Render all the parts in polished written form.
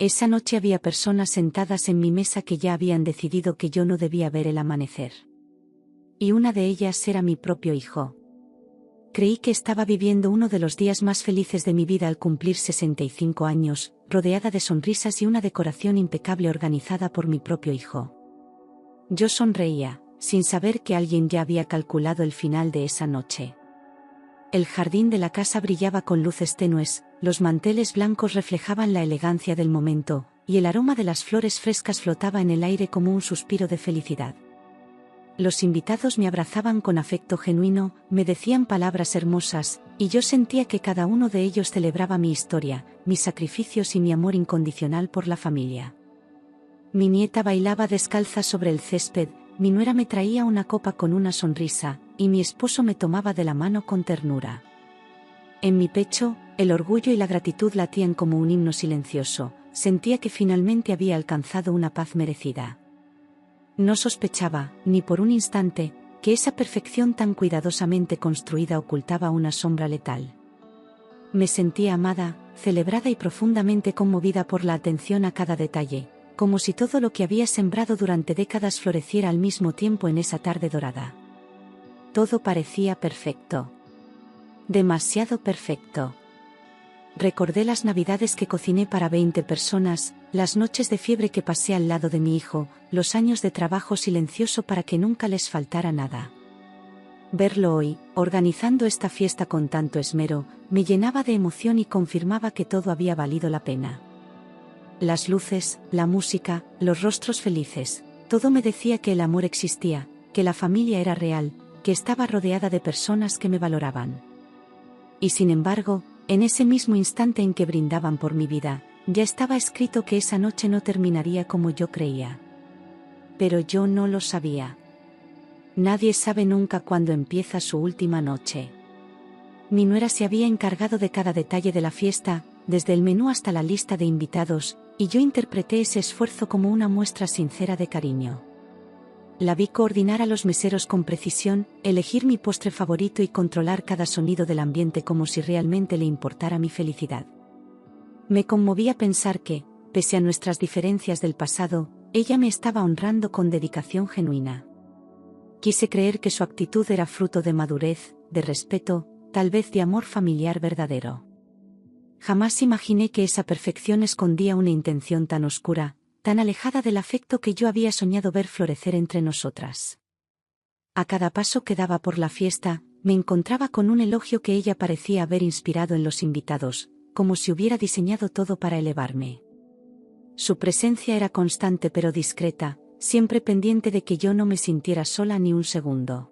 Esa noche había personas sentadas en mi mesa que ya habían decidido que yo no debía ver el amanecer. Y una de ellas era mi propio hijo. Creí que estaba viviendo uno de los días más felices de mi vida al cumplir 65 años, rodeada de sonrisas y una decoración impecable organizada por mi propio hijo. Yo sonreía, sin saber que alguien ya había calculado el final de esa noche. El jardín de la casa brillaba con luces tenues, los manteles blancos reflejaban la elegancia del momento, y el aroma de las flores frescas flotaba en el aire como un suspiro de felicidad. Los invitados me abrazaban con afecto genuino, me decían palabras hermosas, y yo sentía que cada uno de ellos celebraba mi historia, mis sacrificios y mi amor incondicional por la familia. Mi nieta bailaba descalza sobre el césped, mi nuera me traía una copa con una sonrisa, y mi esposo me tomaba de la mano con ternura. En mi pecho, el orgullo y la gratitud latían como un himno silencioso, sentía que finalmente había alcanzado una paz merecida. No sospechaba, ni por un instante, que esa perfección tan cuidadosamente construida ocultaba una sombra letal. Me sentía amada, celebrada y profundamente conmovida por la atención a cada detalle, como si todo lo que había sembrado durante décadas floreciera al mismo tiempo en esa tarde dorada. Todo parecía perfecto. Demasiado perfecto. Recordé las navidades que cociné para 20 personas, las noches de fiebre que pasé al lado de mi hijo, los años de trabajo silencioso para que nunca les faltara nada. Verlo hoy, organizando esta fiesta con tanto esmero, me llenaba de emoción y confirmaba que todo había valido la pena. Las luces, la música, los rostros felices, todo me decía que el amor existía, que la familia era real, que estaba rodeada de personas que me valoraban. Y sin embargo, en ese mismo instante en que brindaban por mi vida, ya estaba escrito que esa noche no terminaría como yo creía. Pero yo no lo sabía. Nadie sabe nunca cuándo empieza su última noche. Mi nuera se había encargado de cada detalle de la fiesta, desde el menú hasta la lista de invitados, y yo interpreté ese esfuerzo como una muestra sincera de cariño. La vi coordinar a los meseros con precisión, elegir mi postre favorito y controlar cada sonido del ambiente como si realmente le importara mi felicidad. Me conmovía pensar que, pese a nuestras diferencias del pasado, ella me estaba honrando con dedicación genuina. Quise creer que su actitud era fruto de madurez, de respeto, tal vez de amor familiar verdadero. Jamás imaginé que esa perfección escondía una intención tan oscura, tan alejada del afecto que yo había soñado ver florecer entre nosotras. A cada paso que daba por la fiesta, me encontraba con un elogio que ella parecía haber inspirado en los invitados, como si hubiera diseñado todo para elevarme. Su presencia era constante pero discreta, siempre pendiente de que yo no me sintiera sola ni un segundo.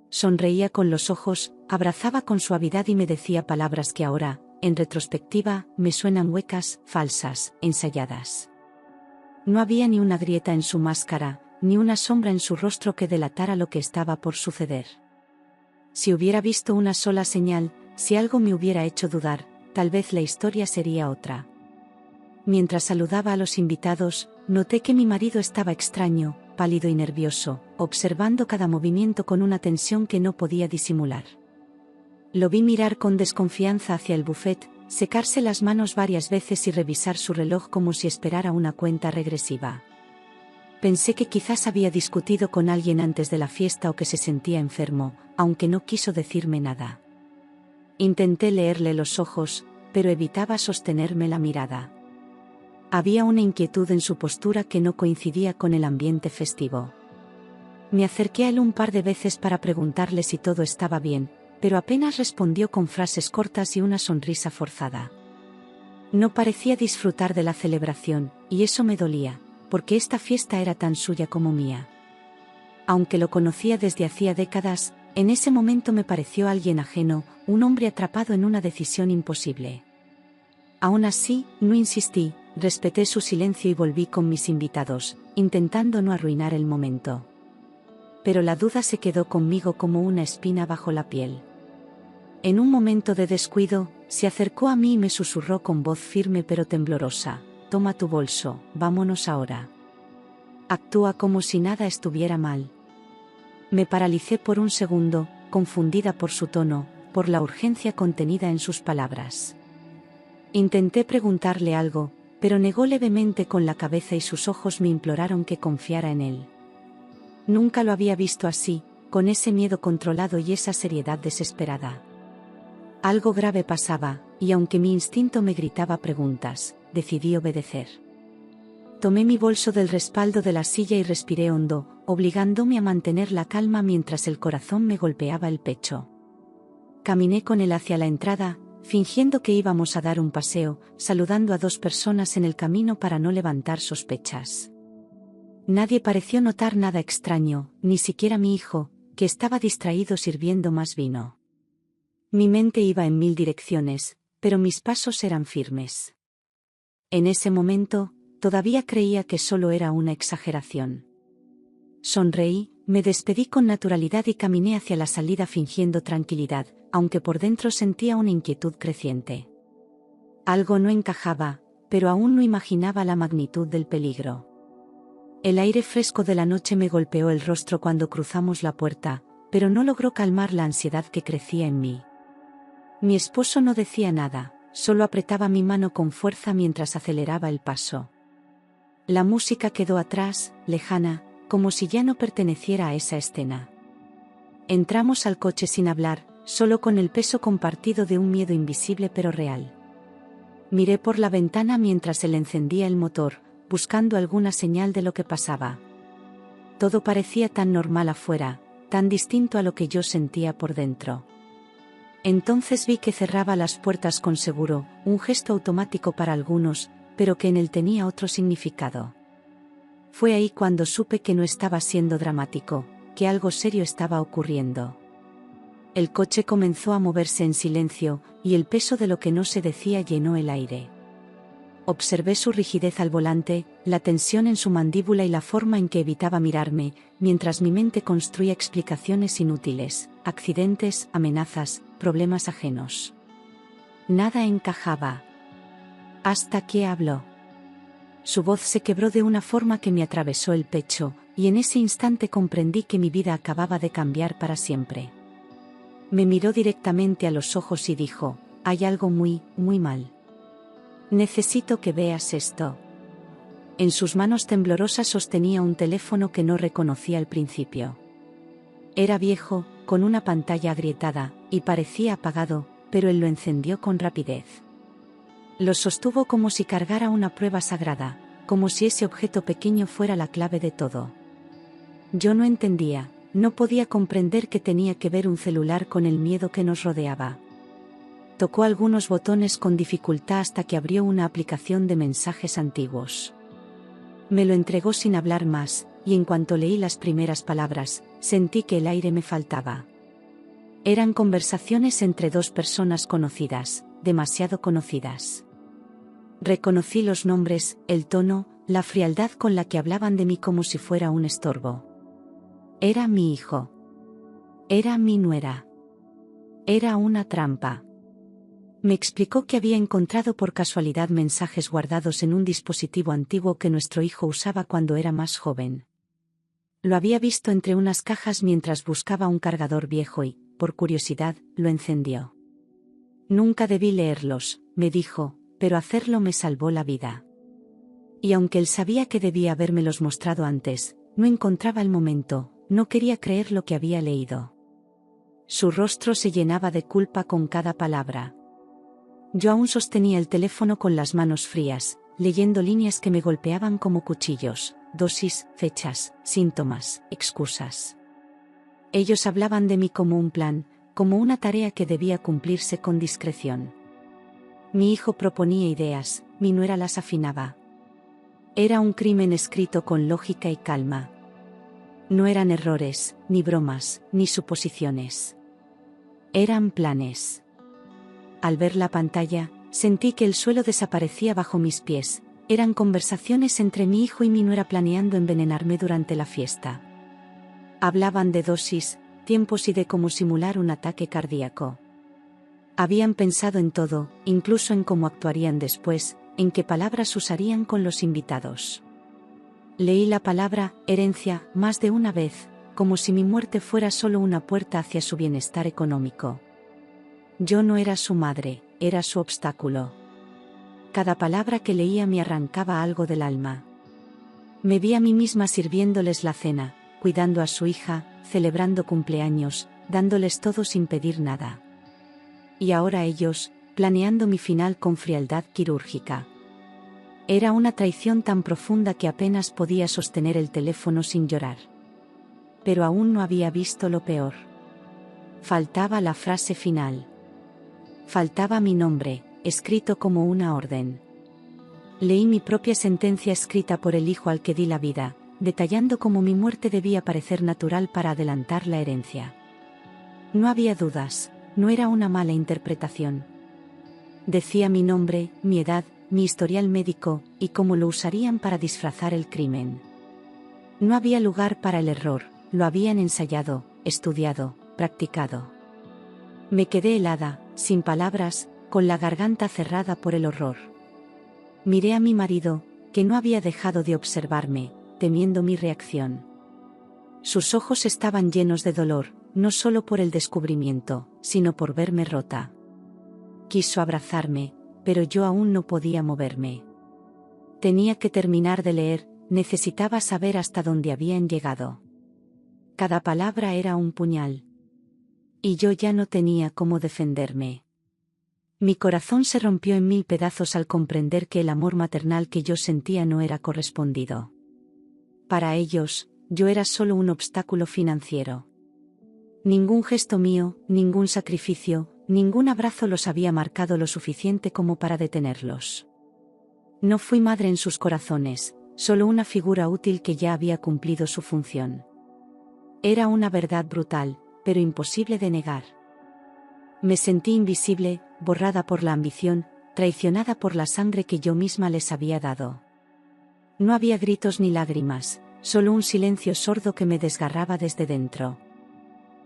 Sonreía con los ojos, abrazaba con suavidad y me decía palabras que ahora, en retrospectiva, me suenan huecas, falsas, ensayadas. No había ni una grieta en su máscara, ni una sombra en su rostro que delatara lo que estaba por suceder. Si hubiera visto una sola señal, si algo me hubiera hecho dudar, tal vez la historia sería otra. Mientras saludaba a los invitados, noté que mi marido estaba extraño, pálido y nervioso, observando cada movimiento con una tensión que no podía disimular. Lo vi mirar con desconfianza hacia el buffet, secarse las manos varias veces y revisar su reloj como si esperara una cuenta regresiva. Pensé que quizás había discutido con alguien antes de la fiesta o que se sentía enfermo, aunque no quiso decirme nada. Intenté leerle los ojos, pero evitaba sostenerme la mirada. Había una inquietud en su postura que no coincidía con el ambiente festivo. Me acerqué a él un par de veces para preguntarle si todo estaba bien, pero apenas respondió con frases cortas y una sonrisa forzada. No parecía disfrutar de la celebración, y eso me dolía, porque esta fiesta era tan suya como mía. Aunque lo conocía desde hacía décadas, en ese momento me pareció alguien ajeno, un hombre atrapado en una decisión imposible. Aún así, no insistí, respeté su silencio y volví con mis invitados, intentando no arruinar el momento. Pero la duda se quedó conmigo como una espina bajo la piel. En un momento de descuido, se acercó a mí y me susurró con voz firme pero temblorosa: «Toma tu bolso, vámonos ahora. Actúa como si nada estuviera mal». Me paralicé por un segundo, confundida por su tono, por la urgencia contenida en sus palabras. Intenté preguntarle algo, pero negó levemente con la cabeza y sus ojos me imploraron que confiara en él. Nunca lo había visto así, con ese miedo controlado y esa seriedad desesperada. Algo grave pasaba, y aunque mi instinto me gritaba preguntas, decidí obedecer. Tomé mi bolso del respaldo de la silla y respiré hondo, obligándome a mantener la calma mientras el corazón me golpeaba el pecho. Caminé con él hacia la entrada, fingiendo que íbamos a dar un paseo, saludando a 2 personas en el camino para no levantar sospechas. Nadie pareció notar nada extraño, ni siquiera mi hijo, que estaba distraído sirviendo más vino. Mi mente iba en 1000 direcciones, pero mis pasos eran firmes. En ese momento, todavía creía que solo era una exageración. Sonreí, me despedí con naturalidad y caminé hacia la salida fingiendo tranquilidad, aunque por dentro sentía una inquietud creciente. Algo no encajaba, pero aún no imaginaba la magnitud del peligro. El aire fresco de la noche me golpeó el rostro cuando cruzamos la puerta, pero no logró calmar la ansiedad que crecía en mí. Mi esposo no decía nada, solo apretaba mi mano con fuerza mientras aceleraba el paso. La música quedó atrás, lejana, como si ya no perteneciera a esa escena. Entramos al coche sin hablar, solo con el peso compartido de un miedo invisible pero real. Miré por la ventana mientras él encendía el motor, buscando alguna señal de lo que pasaba. Todo parecía tan normal afuera, tan distinto a lo que yo sentía por dentro. Entonces vi que cerraba las puertas con seguro, un gesto automático para algunos, pero que en él tenía otro significado. Fue ahí cuando supe que no estaba siendo dramático, que algo serio estaba ocurriendo. El coche comenzó a moverse en silencio, y el peso de lo que no se decía llenó el aire. Observé su rigidez al volante, la tensión en su mandíbula y la forma en que evitaba mirarme, mientras mi mente construía explicaciones inútiles, accidentes, amenazas, problemas ajenos. Nada encajaba. Hasta que habló. Su voz se quebró de una forma que me atravesó el pecho, y en ese instante comprendí que mi vida acababa de cambiar para siempre. Me miró directamente a los ojos y dijo: «Hay algo muy, muy mal. Necesito que veas esto». En sus manos temblorosas sostenía un teléfono que no reconocí al principio. Era viejo, con una pantalla agrietada, y parecía apagado, pero él lo encendió con rapidez. Lo sostuvo como si cargara una prueba sagrada, como si ese objeto pequeño fuera la clave de todo. Yo no entendía, no podía comprender qué tenía que ver un celular con el miedo que nos rodeaba. Tocó algunos botones con dificultad hasta que abrió una aplicación de mensajes antiguos. Me lo entregó sin hablar más, y en cuanto leí las primeras palabras, sentí que el aire me faltaba. Eran conversaciones entre 2 personas conocidas, demasiado conocidas. Reconocí los nombres, el tono, la frialdad con la que hablaban de mí como si fuera un estorbo. Era mi hijo. Era mi nuera. Era una trampa. Me explicó que había encontrado por casualidad mensajes guardados en un dispositivo antiguo que nuestro hijo usaba cuando era más joven. Lo había visto entre unas cajas mientras buscaba un cargador viejo y, por curiosidad, lo encendió. Nunca debí leerlos, me dijo, pero hacerlo me salvó la vida. Y aunque él sabía que debía habérmelos mostrado antes, no encontraba el momento, no quería creer lo que había leído. Su rostro se llenaba de culpa con cada palabra. Yo aún sostenía el teléfono con las manos frías, leyendo líneas que me golpeaban como cuchillos, dosis, fechas, síntomas, excusas. Ellos hablaban de mí como un plan, como una tarea que debía cumplirse con discreción. Mi hijo proponía ideas, mi nuera las afinaba. Era un crimen escrito con lógica y calma. No eran errores, ni bromas, ni suposiciones. Eran planes. Al ver la pantalla, sentí que el suelo desaparecía bajo mis pies. Eran conversaciones entre mi hijo y mi nuera planeando envenenarme durante la fiesta. Hablaban de dosis, tiempos y de cómo simular un ataque cardíaco. Habían pensado en todo, incluso en cómo actuarían después, en qué palabras usarían con los invitados. Leí la palabra herencia más de una vez, como si mi muerte fuera solo una puerta hacia su bienestar económico. Yo no era su madre, era su obstáculo. Cada palabra que leía me arrancaba algo del alma. Me vi a mí misma sirviéndoles la cena, cuidando a su hija, celebrando cumpleaños, dándoles todo sin pedir nada. Y ahora ellos, planeando mi final con frialdad quirúrgica. Era una traición tan profunda que apenas podía sostener el teléfono sin llorar. Pero aún no había visto lo peor. Faltaba la frase final. Faltaba mi nombre, escrito como una orden. Leí mi propia sentencia escrita por el hijo al que di la vida, detallando cómo mi muerte debía parecer natural para adelantar la herencia. No había dudas, no era una mala interpretación. Decía mi nombre, mi edad, mi historial médico, y cómo lo usarían para disfrazar el crimen. No había lugar para el error, lo habían ensayado, estudiado, practicado. Me quedé helada, sin palabras, con la garganta cerrada por el horror. Miré a mi marido, que no había dejado de observarme, temiendo mi reacción. Sus ojos estaban llenos de dolor, no solo por el descubrimiento, sino por verme rota. Quiso abrazarme, pero yo aún no podía moverme. Tenía que terminar de leer, necesitaba saber hasta dónde habían llegado. Cada palabra era un puñal. Y yo ya no tenía cómo defenderme. Mi corazón se rompió en 1000 pedazos al comprender que el amor maternal que yo sentía no era correspondido. Para ellos, yo era solo un obstáculo financiero. Ningún gesto mío, ningún sacrificio, ningún abrazo los había marcado lo suficiente como para detenerlos. No fui madre en sus corazones, solo una figura útil que ya había cumplido su función. Era una verdad brutal, pero imposible de negar. Me sentí invisible, borrada por la ambición, traicionada por la sangre que yo misma les había dado. No había gritos ni lágrimas, solo un silencio sordo que me desgarraba desde dentro.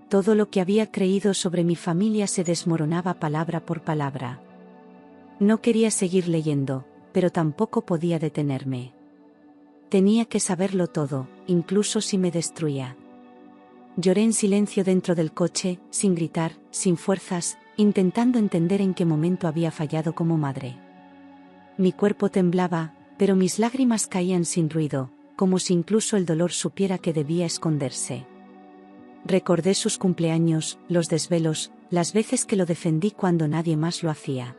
Todo lo que había creído sobre mi familia se desmoronaba palabra por palabra. No quería seguir leyendo, pero tampoco podía detenerme. Tenía que saberlo todo, incluso si me destruía. Lloré en silencio dentro del coche, sin gritar, sin fuerzas, intentando entender en qué momento había fallado como madre. Mi cuerpo temblaba, pero mis lágrimas caían sin ruido, como si incluso el dolor supiera que debía esconderse. Recordé sus cumpleaños, los desvelos, las veces que lo defendí cuando nadie más lo hacía.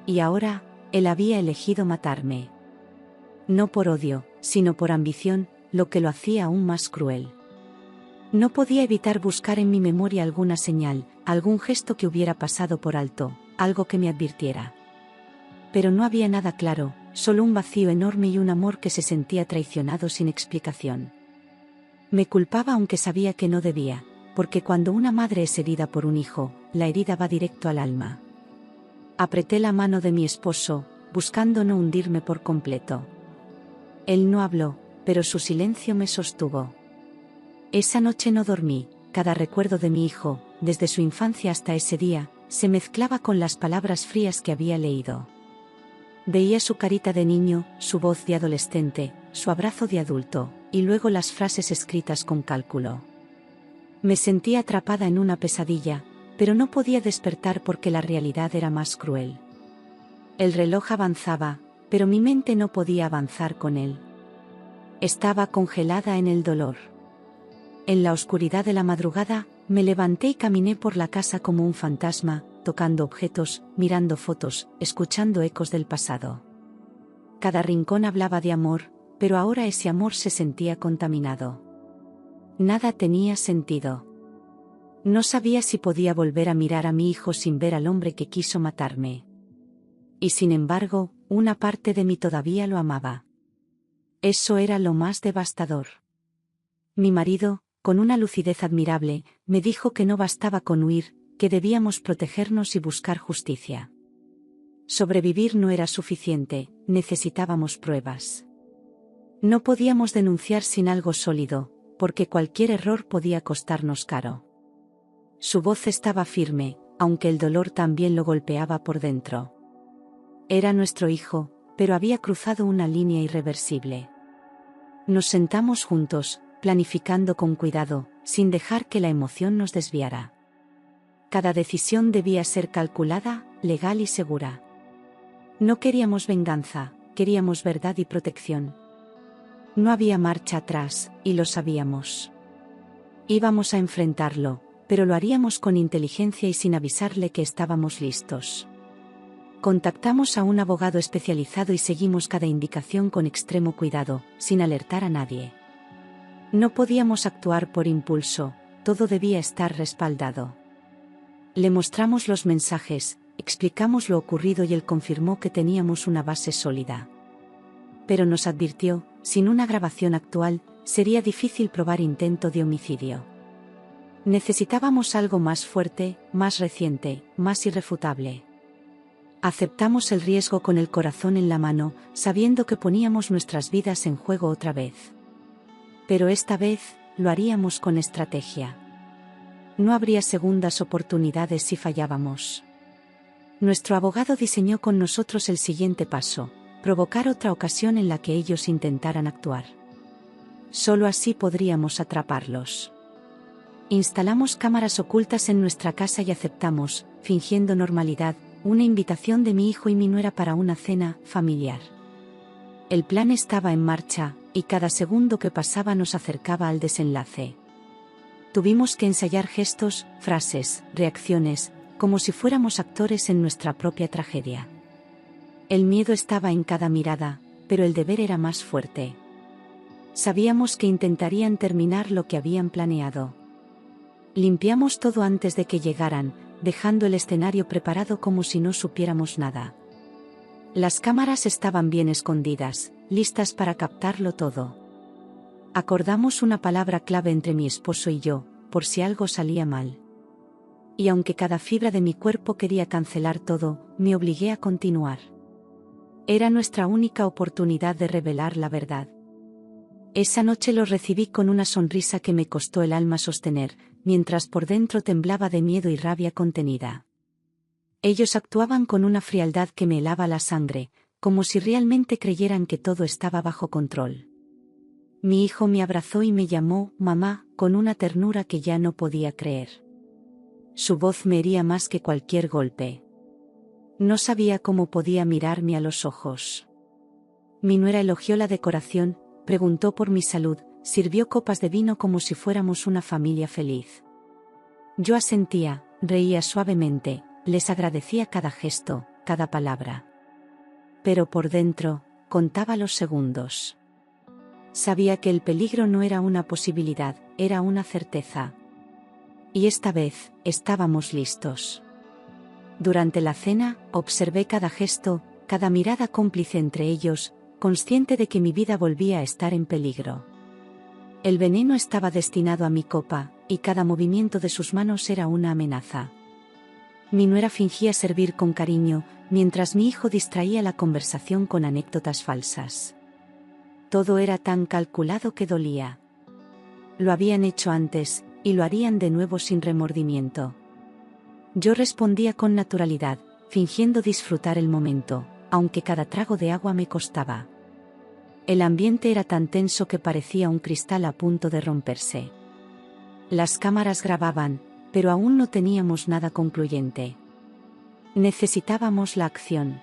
Y ahora, él había elegido matarme. No por odio, sino por ambición, lo que lo hacía aún más cruel. No podía evitar buscar en mi memoria alguna señal, algún gesto que hubiera pasado por alto, algo que me advirtiera. Pero no había nada claro, solo un vacío enorme y un amor que se sentía traicionado sin explicación. Me culpaba aunque sabía que no debía, porque cuando una madre es herida por un hijo, la herida va directo al alma. Apreté la mano de mi esposo, buscando no hundirme por completo. Él no habló, pero su silencio me sostuvo. Esa noche no dormí, cada recuerdo de mi hijo, desde su infancia hasta ese día, se mezclaba con las palabras frías que había leído. Veía su carita de niño, su voz de adolescente, su abrazo de adulto, y luego las frases escritas con cálculo. Me sentía atrapada en una pesadilla, pero no podía despertar porque la realidad era más cruel. El reloj avanzaba, pero mi mente no podía avanzar con él. Estaba congelada en el dolor. En la oscuridad de la madrugada, me levanté y caminé por la casa como un fantasma, tocando objetos, mirando fotos, escuchando ecos del pasado. Cada rincón hablaba de amor, pero ahora ese amor se sentía contaminado. Nada tenía sentido. No sabía si podía volver a mirar a mi hijo sin ver al hombre que quiso matarme. Y sin embargo, una parte de mí todavía lo amaba. Eso era lo más devastador. Mi marido, con una lucidez admirable, me dijo que no bastaba con huir, que debíamos protegernos y buscar justicia. Sobrevivir no era suficiente, necesitábamos pruebas. No podíamos denunciar sin algo sólido, porque cualquier error podía costarnos caro. Su voz estaba firme, aunque el dolor también lo golpeaba por dentro. Era nuestro hijo, pero había cruzado una línea irreversible. Nos sentamos juntos, planificando con cuidado, sin dejar que la emoción nos desviara. Cada decisión debía ser calculada, legal y segura. No queríamos venganza, queríamos verdad y protección. No había marcha atrás, y lo sabíamos. Íbamos a enfrentarlo, pero lo haríamos con inteligencia y sin avisarle que estábamos listos. Contactamos a un abogado especializado y seguimos cada indicación con extremo cuidado, sin alertar a nadie. No podíamos actuar por impulso, todo debía estar respaldado. Le mostramos los mensajes, explicamos lo ocurrido y él confirmó que teníamos una base sólida. Pero nos advirtió, sin una grabación actual, sería difícil probar intento de homicidio. Necesitábamos algo más fuerte, más reciente, más irrefutable. Aceptamos el riesgo con el corazón en la mano, sabiendo que poníamos nuestras vidas en juego otra vez. Pero esta vez, lo haríamos con estrategia. No habría segundas oportunidades si fallábamos. Nuestro abogado diseñó con nosotros el siguiente paso: provocar otra ocasión en la que ellos intentaran actuar. Solo así podríamos atraparlos. Instalamos cámaras ocultas en nuestra casa y aceptamos, fingiendo normalidad, una invitación de mi hijo y mi nuera para una cena familiar. El plan estaba en marcha, y cada segundo que pasaba nos acercaba al desenlace. Tuvimos que ensayar gestos, frases, reacciones, como si fuéramos actores en nuestra propia tragedia. El miedo estaba en cada mirada, pero el deber era más fuerte. Sabíamos que intentarían terminar lo que habían planeado. Limpiamos todo antes de que llegaran, dejando el escenario preparado como si no supiéramos nada. Las cámaras estaban bien escondidas, listas para captarlo todo. Acordamos una palabra clave entre mi esposo y yo, por si algo salía mal. Y aunque cada fibra de mi cuerpo quería cancelar todo, me obligué a continuar. Era nuestra única oportunidad de revelar la verdad. Esa noche los recibí con una sonrisa que me costó el alma sostener, mientras por dentro temblaba de miedo y rabia contenida. Ellos actuaban con una frialdad que me helaba la sangre, como si realmente creyeran que todo estaba bajo control. Mi hijo me abrazó y me llamó mamá, con una ternura que ya no podía creer. Su voz me hería más que cualquier golpe. No sabía cómo podía mirarme a los ojos. Mi nuera elogió la decoración, preguntó por mi salud, sirvió copas de vino como si fuéramos una familia feliz. Yo asentía, reía suavemente, les agradecía cada gesto, cada palabra. Pero por dentro, contaba los segundos. Sabía que el peligro no era una posibilidad, era una certeza. Y esta vez, estábamos listos. Durante la cena, observé cada gesto, cada mirada cómplice entre ellos, consciente de que mi vida volvía a estar en peligro. El veneno estaba destinado a mi copa, y cada movimiento de sus manos era una amenaza. Mi nuera fingía servir con cariño, mientras mi hijo distraía la conversación con anécdotas falsas. Todo era tan calculado que dolía. Lo habían hecho antes, y lo harían de nuevo sin remordimiento. Yo respondía con naturalidad, fingiendo disfrutar el momento, aunque cada trago de agua me costaba. El ambiente era tan tenso que parecía un cristal a punto de romperse. Las cámaras grababan, pero aún no teníamos nada concluyente. Necesitábamos la acción.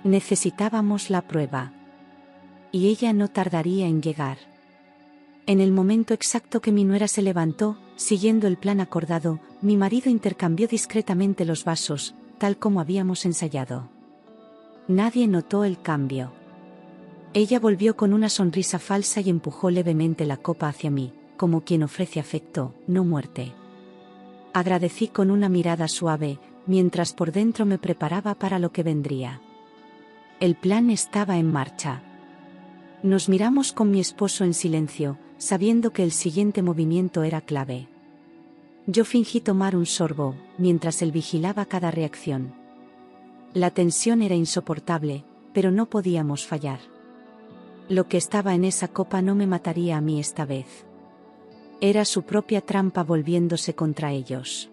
Necesitábamos la prueba. Y ella no tardaría en llegar. En el momento exacto que mi nuera se levantó, siguiendo el plan acordado, mi marido intercambió discretamente los vasos, tal como habíamos ensayado. Nadie notó el cambio. Ella volvió con una sonrisa falsa y empujó levemente la copa hacia mí, como quien ofrece afecto, no muerte. Agradecí con una mirada suave, mientras por dentro me preparaba para lo que vendría. El plan estaba en marcha. Nos miramos con mi esposo en silencio, sabiendo que el siguiente movimiento era clave. Yo fingí tomar un sorbo, mientras él vigilaba cada reacción. La tensión era insoportable, pero no podíamos fallar. Lo que estaba en esa copa no me mataría a mí esta vez. Era su propia trampa volviéndose contra ellos.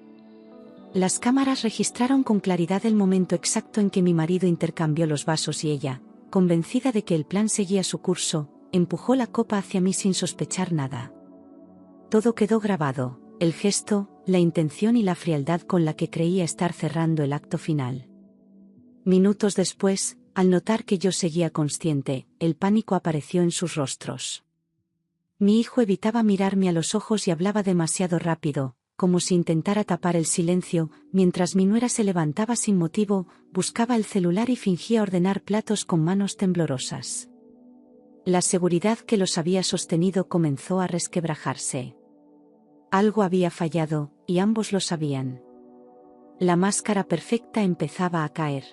Las cámaras registraron con claridad el momento exacto en que mi marido intercambió los vasos y ella, convencida de que el plan seguía su curso, empujó la copa hacia mí sin sospechar nada. Todo quedó grabado, el gesto, la intención y la frialdad con la que creía estar cerrando el acto final. Minutos después, al notar que yo seguía consciente, el pánico apareció en sus rostros. Mi hijo evitaba mirarme a los ojos y hablaba demasiado rápido, como si intentara tapar el silencio, mientras mi nuera se levantaba sin motivo, buscaba el celular y fingía ordenar platos con manos temblorosas. La seguridad que los había sostenido comenzó a resquebrajarse. Algo había fallado, y ambos lo sabían. La máscara perfecta empezaba a caer.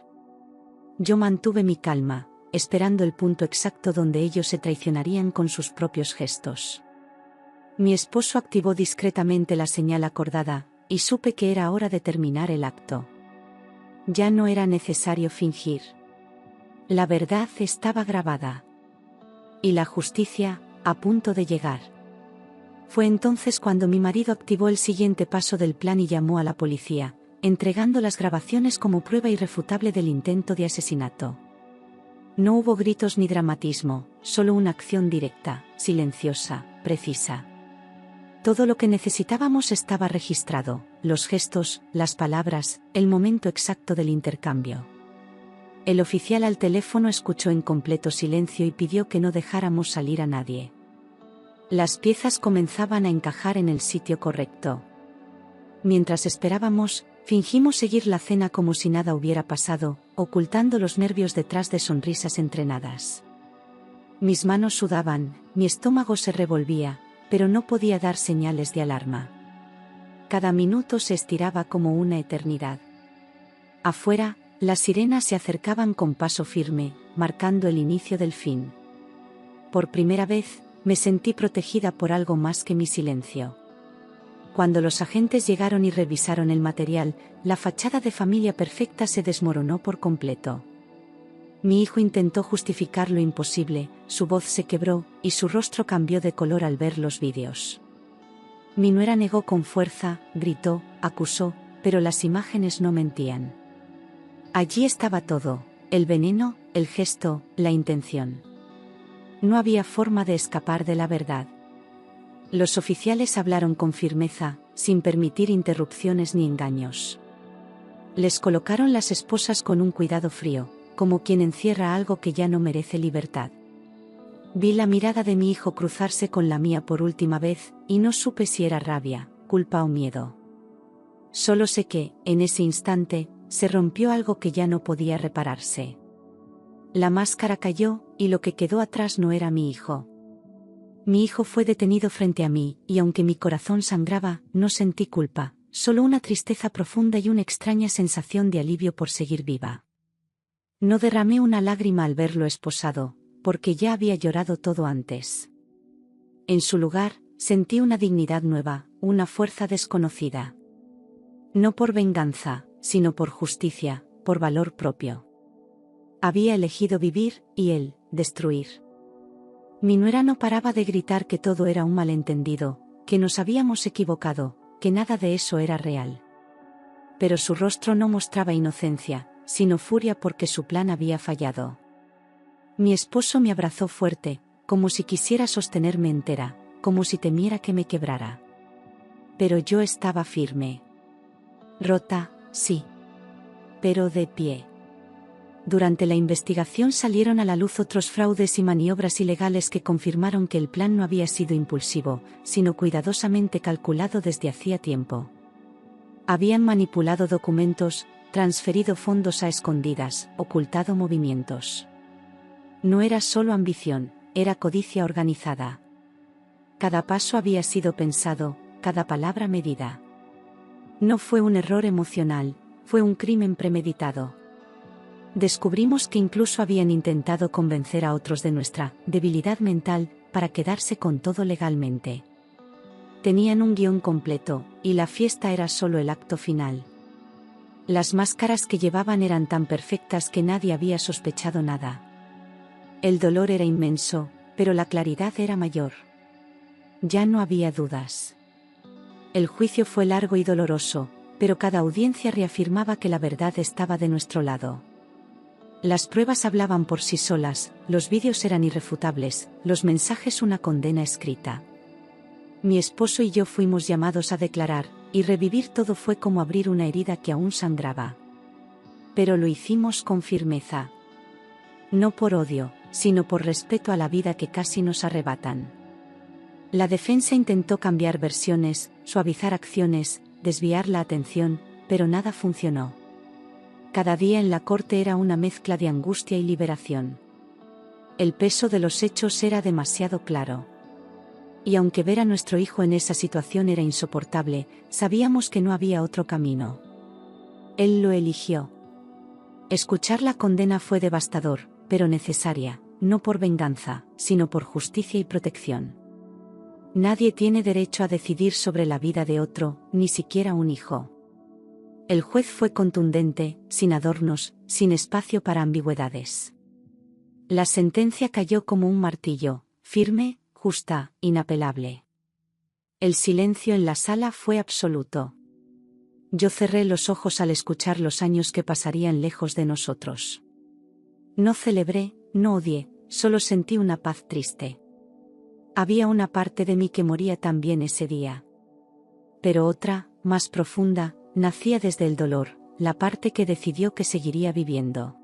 Yo mantuve mi calma, esperando el punto exacto donde ellos se traicionarían con sus propios gestos. Mi esposo activó discretamente la señal acordada, y supe que era hora de terminar el acto. Ya no era necesario fingir. La verdad estaba grabada. Y la justicia, a punto de llegar. Fue entonces cuando mi marido activó el siguiente paso del plan y llamó a la policía, entregando las grabaciones como prueba irrefutable del intento de asesinato. No hubo gritos ni dramatismo, solo una acción directa, silenciosa, precisa. Todo lo que necesitábamos estaba registrado, los gestos, las palabras, el momento exacto del intercambio. El oficial al teléfono escuchó en completo silencio y pidió que no dejáramos salir a nadie. Las piezas comenzaban a encajar en el sitio correcto. Mientras esperábamos, fingimos seguir la cena como si nada hubiera pasado, ocultando los nervios detrás de sonrisas entrenadas. Mis manos sudaban, mi estómago se revolvía, pero no podía dar señales de alarma. Cada minuto se estiraba como una eternidad. Afuera, las sirenas se acercaban con paso firme, marcando el inicio del fin. Por primera vez, me sentí protegida por algo más que mi silencio. Cuando los agentes llegaron y revisaron el material, la fachada de familia perfecta se desmoronó por completo. Mi hijo intentó justificar lo imposible, su voz se quebró, y su rostro cambió de color al ver los vídeos. Mi nuera negó con fuerza, gritó, acusó, pero las imágenes no mentían. Allí estaba todo, el veneno, el gesto, la intención. No había forma de escapar de la verdad. Los oficiales hablaron con firmeza, sin permitir interrupciones ni engaños. Les colocaron las esposas con un cuidado frío, como quien encierra algo que ya no merece libertad. Vi la mirada de mi hijo cruzarse con la mía por última vez, y no supe si era rabia, culpa o miedo. Solo sé que, en ese instante, se rompió algo que ya no podía repararse. La máscara cayó, y lo que quedó atrás no era mi hijo. Mi hijo fue detenido frente a mí, y aunque mi corazón sangraba, no sentí culpa, solo una tristeza profunda y una extraña sensación de alivio por seguir viva. No derramé una lágrima al verlo esposado, porque ya había llorado todo antes. En su lugar, sentí una dignidad nueva, una fuerza desconocida. No por venganza, sino por justicia, por valor propio. Había elegido vivir, y él, destruir. Mi nuera no paraba de gritar que todo era un malentendido, que nos habíamos equivocado, que nada de eso era real. Pero su rostro no mostraba inocencia, sino furia porque su plan había fallado. Mi esposo me abrazó fuerte, como si quisiera sostenerme entera, como si temiera que me quebrara. Pero yo estaba firme. Rota, sí. Pero de pie. Durante la investigación salieron a la luz otros fraudes y maniobras ilegales que confirmaron que el plan no había sido impulsivo, sino cuidadosamente calculado desde hacía tiempo. Habían manipulado documentos, transferido fondos a escondidas, ocultado movimientos. No era solo ambición, era codicia organizada. Cada paso había sido pensado, cada palabra medida. No fue un error emocional, fue un crimen premeditado. Descubrimos que incluso habían intentado convencer a otros de nuestra debilidad mental para quedarse con todo legalmente. Tenían un guión completo, y la fiesta era solo el acto final. Las máscaras que llevaban eran tan perfectas que nadie había sospechado nada. El dolor era inmenso, pero la claridad era mayor. Ya no había dudas. El juicio fue largo y doloroso, pero cada audiencia reafirmaba que la verdad estaba de nuestro lado. Las pruebas hablaban por sí solas, los vídeos eran irrefutables, los mensajes una condena escrita. Mi esposo y yo fuimos llamados a declarar, y revivir todo fue como abrir una herida que aún sangraba. pero lo hicimos con firmeza. No por odio, sino por respeto a la vida que casi nos arrebatan. La defensa intentó cambiar versiones, suavizar acciones, desviar la atención, pero nada funcionó. Cada día en la corte era una mezcla de angustia y liberación. El peso de los hechos era demasiado claro. Y aunque ver a nuestro hijo en esa situación era insoportable, sabíamos que no había otro camino. Él lo eligió. Escuchar la condena fue devastador, pero necesaria, no por venganza, sino por justicia y protección. Nadie tiene derecho a decidir sobre la vida de otro, ni siquiera un hijo. El juez fue contundente, sin adornos, sin espacio para ambigüedades. La sentencia cayó como un martillo, firme, justa, inapelable. El silencio en la sala fue absoluto. Yo cerré los ojos al escuchar los años que pasarían lejos de nosotros. No celebré, no odié, solo sentí una paz triste. Había una parte de mí que moría también ese día. Pero otra, más profunda, nacía desde el dolor, la parte que decidió que seguiría viviendo.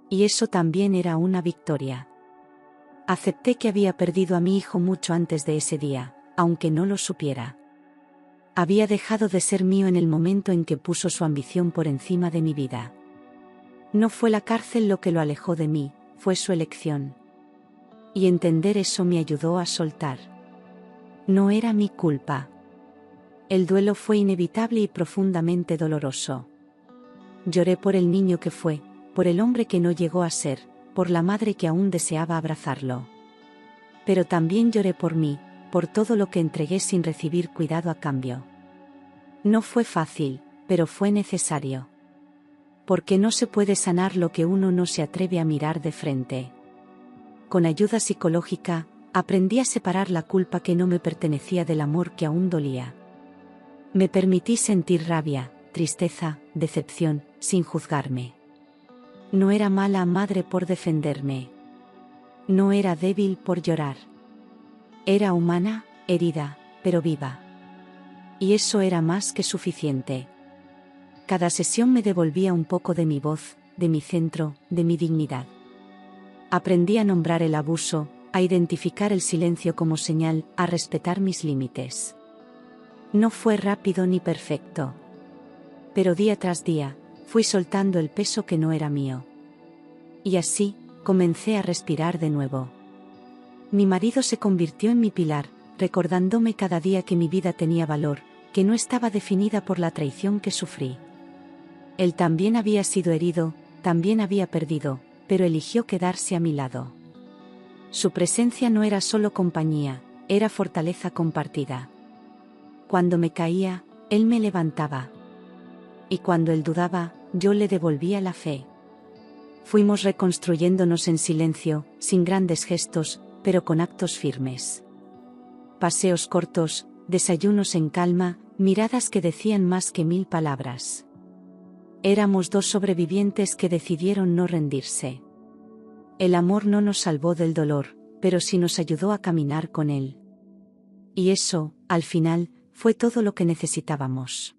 Y eso también era una victoria. Acepté que había perdido a mi hijo mucho antes de ese día, aunque no lo supiera. Había dejado de ser mío en el momento en que puso su ambición por encima de mi vida. No fue la cárcel lo que lo alejó de mí, fue su elección. Y entender eso me ayudó a soltar. No era mi culpa. El duelo fue inevitable y profundamente doloroso. Lloré por el niño que fue, por el hombre que no llegó a ser, por la madre que aún deseaba abrazarlo. Pero también lloré por mí, por todo lo que entregué sin recibir cuidado a cambio. No fue fácil, pero fue necesario. Porque no se puede sanar lo que uno no se atreve a mirar de frente. Con ayuda psicológica, aprendí a separar la culpa que no me pertenecía del amor que aún dolía. Me permití sentir rabia, tristeza, decepción, sin juzgarme. No era mala madre por defenderme. No era débil por llorar. Era humana, herida, pero viva. Y eso era más que suficiente. Cada sesión me devolvía un poco de mi voz, de mi centro, de mi dignidad. Aprendí a nombrar el abuso, a identificar el silencio como señal, a respetar mis límites. No fue rápido ni perfecto. Pero día tras día, fui soltando el peso que no era mío. Y así, comencé a respirar de nuevo. Mi marido se convirtió en mi pilar, recordándome cada día que mi vida tenía valor, que no estaba definida por la traición que sufrí. Él también había sido herido, también había perdido, pero eligió quedarse a mi lado. Su presencia no era solo compañía, era fortaleza compartida. Cuando me caía, él me levantaba. Y cuando él dudaba, yo le devolvía la fe. Fuimos reconstruyéndonos en silencio, sin grandes gestos, pero con actos firmes. Paseos cortos, desayunos en calma, miradas que decían más que 1000 palabras. Éramos dos sobrevivientes que decidieron no rendirse. El amor no nos salvó del dolor, pero sí nos ayudó a caminar con él. Y eso, al final, fue todo lo que necesitábamos.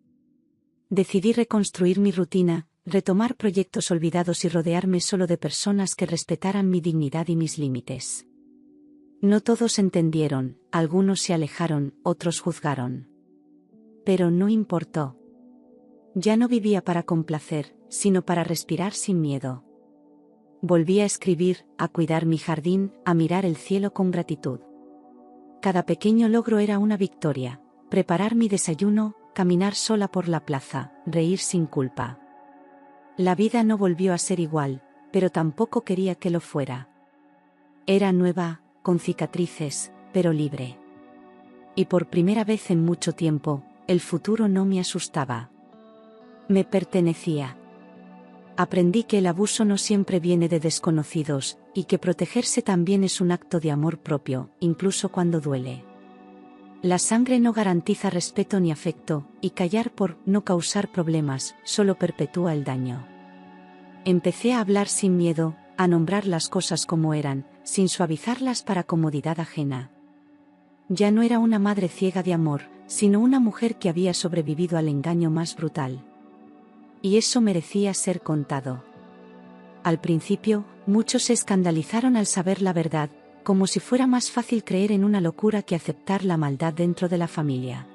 Decidí reconstruir mi rutina, retomar proyectos olvidados y rodearme solo de personas que respetaran mi dignidad y mis límites. No todos entendieron, algunos se alejaron, otros juzgaron. Pero no importó. Ya no vivía para complacer, sino para respirar sin miedo. Volví a escribir, a cuidar mi jardín, a mirar el cielo con gratitud. Cada pequeño logro era una victoria: preparar mi desayuno, caminar sola por la plaza, reír sin culpa. La vida no volvió a ser igual, pero tampoco quería que lo fuera. Era nueva, con cicatrices, pero libre. Y por primera vez en mucho tiempo, el futuro no me asustaba. Me pertenecía. Aprendí que el abuso no siempre viene de desconocidos, y que protegerse también es un acto de amor propio, incluso cuando duele. La sangre no garantiza respeto ni afecto, y callar por no causar problemas solo perpetúa el daño. Empecé a hablar sin miedo, a nombrar las cosas como eran, sin suavizarlas para comodidad ajena. Ya no era una madre ciega de amor, sino una mujer que había sobrevivido al engaño más brutal. Y eso merecía ser contado. Al principio, muchos se escandalizaron al saber la verdad, como si fuera más fácil creer en una locura que aceptar la maldad dentro de la familia.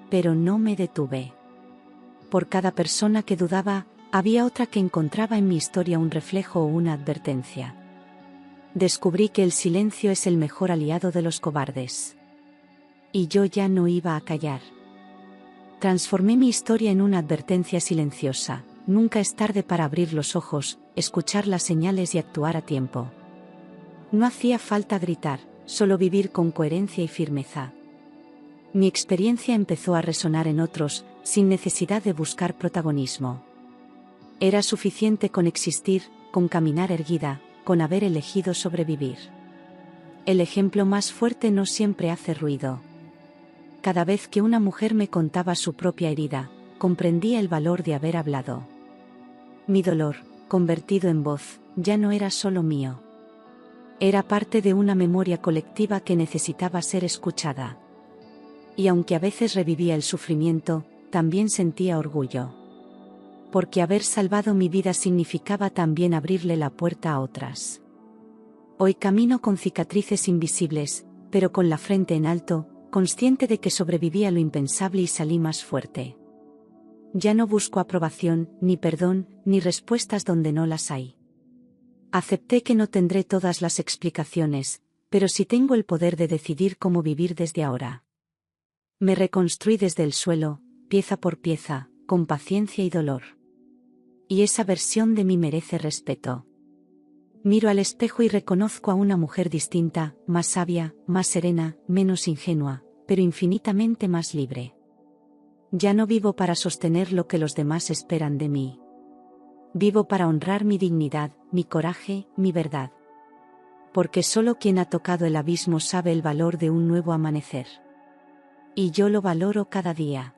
Pero no me detuve. Por cada persona que dudaba, había otra que encontraba en mi historia un reflejo o una advertencia. Descubrí que el silencio es el mejor aliado de los cobardes. Y yo ya no iba a callar. Transformé mi historia en una advertencia silenciosa: nunca es tarde para abrir los ojos, escuchar las señales y actuar a tiempo. No hacía falta gritar, solo vivir con coherencia y firmeza. Mi experiencia empezó a resonar en otros, sin necesidad de buscar protagonismo. Era suficiente con existir, con caminar erguida, con haber elegido sobrevivir. El ejemplo más fuerte no siempre hace ruido. Cada vez que una mujer me contaba su propia herida, comprendía el valor de haber hablado. Mi dolor, convertido en voz, ya no era solo mío. Era parte de una memoria colectiva que necesitaba ser escuchada. Y aunque a veces revivía el sufrimiento, también sentía orgullo. Porque haber salvado mi vida significaba también abrirle la puerta a otras. Hoy camino con cicatrices invisibles, pero con la frente en alto, consciente de que sobreviví a lo impensable y salí más fuerte. Ya no busco aprobación, ni perdón, ni respuestas donde no las hay. Acepté que no tendré todas las explicaciones, pero sí tengo el poder de decidir cómo vivir desde ahora. Me reconstruí desde el suelo, pieza por pieza, con paciencia y dolor. Y esa versión de mí merece respeto. Miro al espejo y reconozco a una mujer distinta, más sabia, más serena, menos ingenua, pero infinitamente más libre. Ya no vivo para sostener lo que los demás esperan de mí. Vivo para honrar mi dignidad, mi coraje, mi verdad. Porque solo quien ha tocado el abismo sabe el valor de un nuevo amanecer. Y yo lo valoro cada día.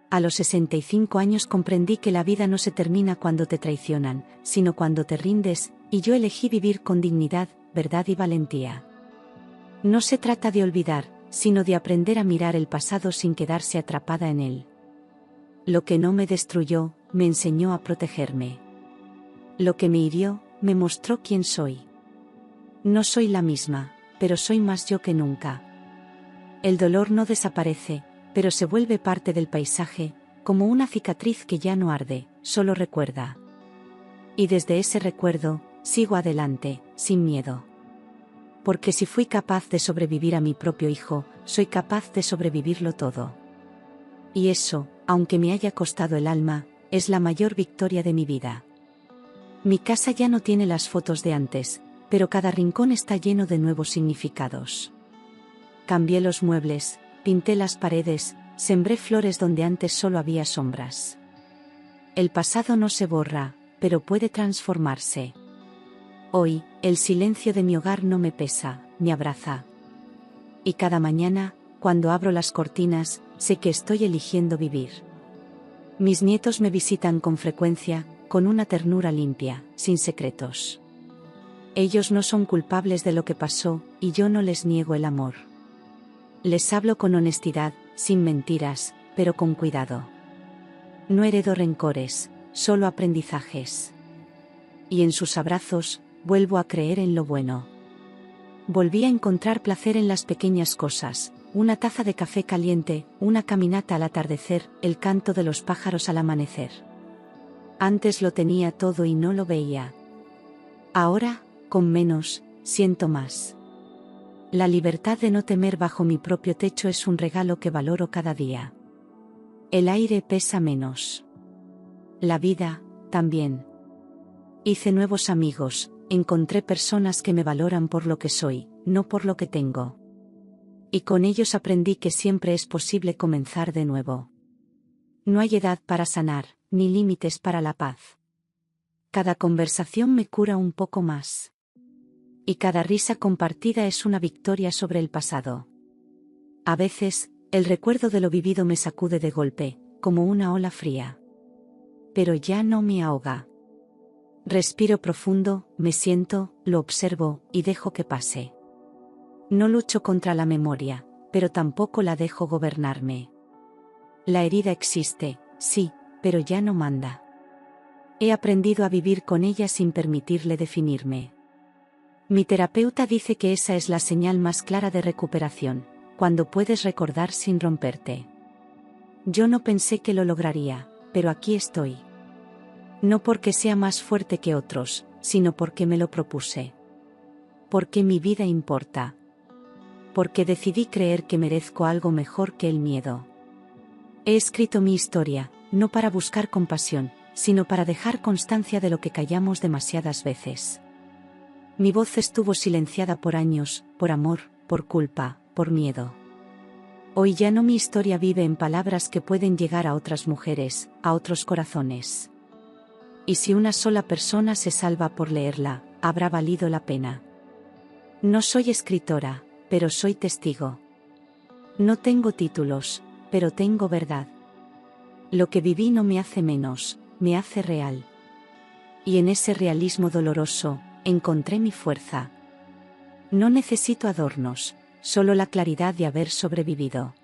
A los 65 años comprendí que la vida no se termina cuando te traicionan, sino cuando te rindes, y yo elegí vivir con dignidad, verdad y valentía. No se trata de olvidar, sino de aprender a mirar el pasado sin quedarse atrapada en él. Lo que no me destruyó, me enseñó a protegerme. Lo que me hirió, me mostró quién soy. No soy la misma, pero soy más yo que nunca. El dolor no desaparece, pero se vuelve parte del paisaje, como una cicatriz que ya no arde, solo recuerda. Y desde ese recuerdo, sigo adelante, sin miedo. Porque si fui capaz de sobrevivir a mi propio hijo, soy capaz de sobrevivirlo todo. Y eso, aunque me haya costado el alma, es la mayor victoria de mi vida. Mi casa ya no tiene las fotos de antes, pero cada rincón está lleno de nuevos significados. Cambié los muebles, pinté las paredes, sembré flores donde antes solo había sombras. El pasado no se borra, pero puede transformarse. Hoy, el silencio de mi hogar no me pesa, me abraza. Y cada mañana, cuando abro las cortinas, sé que estoy eligiendo vivir. Mis nietos me visitan con frecuencia, con una ternura limpia, sin secretos. Ellos no son culpables de lo que pasó, y yo no les niego el amor. Les hablo con honestidad, sin mentiras, pero con cuidado. No heredo rencores, solo aprendizajes. Y en sus abrazos, vuelvo a creer en lo bueno. Volví a encontrar placer en las pequeñas cosas: una taza de café caliente, una caminata al atardecer, el canto de los pájaros al amanecer. Antes lo tenía todo y no lo veía. Ahora, con menos, siento más. La libertad de no temer bajo mi propio techo es un regalo que valoro cada día. El aire pesa menos. La vida, también. Hice nuevos amigos, encontré personas que me valoran por lo que soy, no por lo que tengo. Y con ellos aprendí que siempre es posible comenzar de nuevo. No hay edad para sanar, ni límites para la paz. Cada conversación me cura un poco más. Y cada risa compartida es una victoria sobre el pasado. A veces, el recuerdo de lo vivido me sacude de golpe, como una ola fría. Pero ya no me ahoga. Respiro profundo, me siento, lo observo, y dejo que pase. No lucho contra la memoria, pero tampoco la dejo gobernarme. La herida existe, sí, pero ya no manda. He aprendido a vivir con ella sin permitirle definirme. Mi terapeuta dice que esa es la señal más clara de recuperación, cuando puedes recordar sin romperte. Yo no pensé que lo lograría, pero aquí estoy. No porque sea más fuerte que otros, sino porque me lo propuse. Porque mi vida importa. Porque decidí creer que merezco algo mejor que el miedo. He escrito mi historia, no para buscar compasión, sino para dejar constancia de lo que callamos demasiadas veces. Mi voz estuvo silenciada por años, por amor, por culpa, por miedo. Hoy ya no, mi historia vive en palabras que pueden llegar a otras mujeres, a otros corazones. Y si una sola persona se salva por leerla, habrá valido la pena. No soy escritora, pero soy testigo. No tengo títulos, pero tengo verdad. Lo que viví no me hace menos, me hace real. Y en ese realismo doloroso, encontré mi fuerza. No necesito adornos, solo la claridad de haber sobrevivido.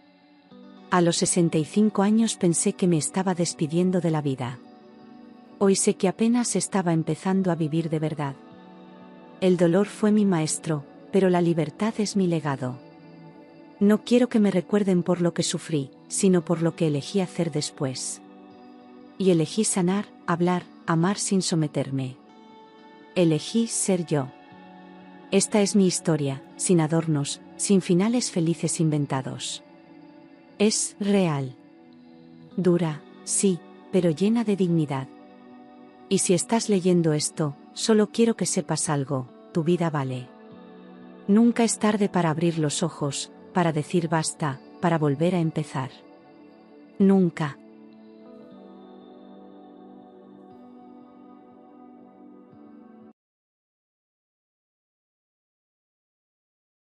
A los 65 años pensé que me estaba despidiendo de la vida. Hoy sé que apenas estaba empezando a vivir de verdad. El dolor fue mi maestro, pero la libertad es mi legado. No quiero que me recuerden por lo que sufrí, sino por lo que elegí hacer después. Y elegí sanar, hablar, amar sin someterme. Elegí ser yo. Esta es mi historia, sin adornos, sin finales felices inventados. Es real. Dura, sí, pero llena de dignidad. Y si estás leyendo esto, solo quiero que sepas algo, tu vida vale. Nunca es tarde para abrir los ojos, para decir basta, para volver a empezar. Nunca.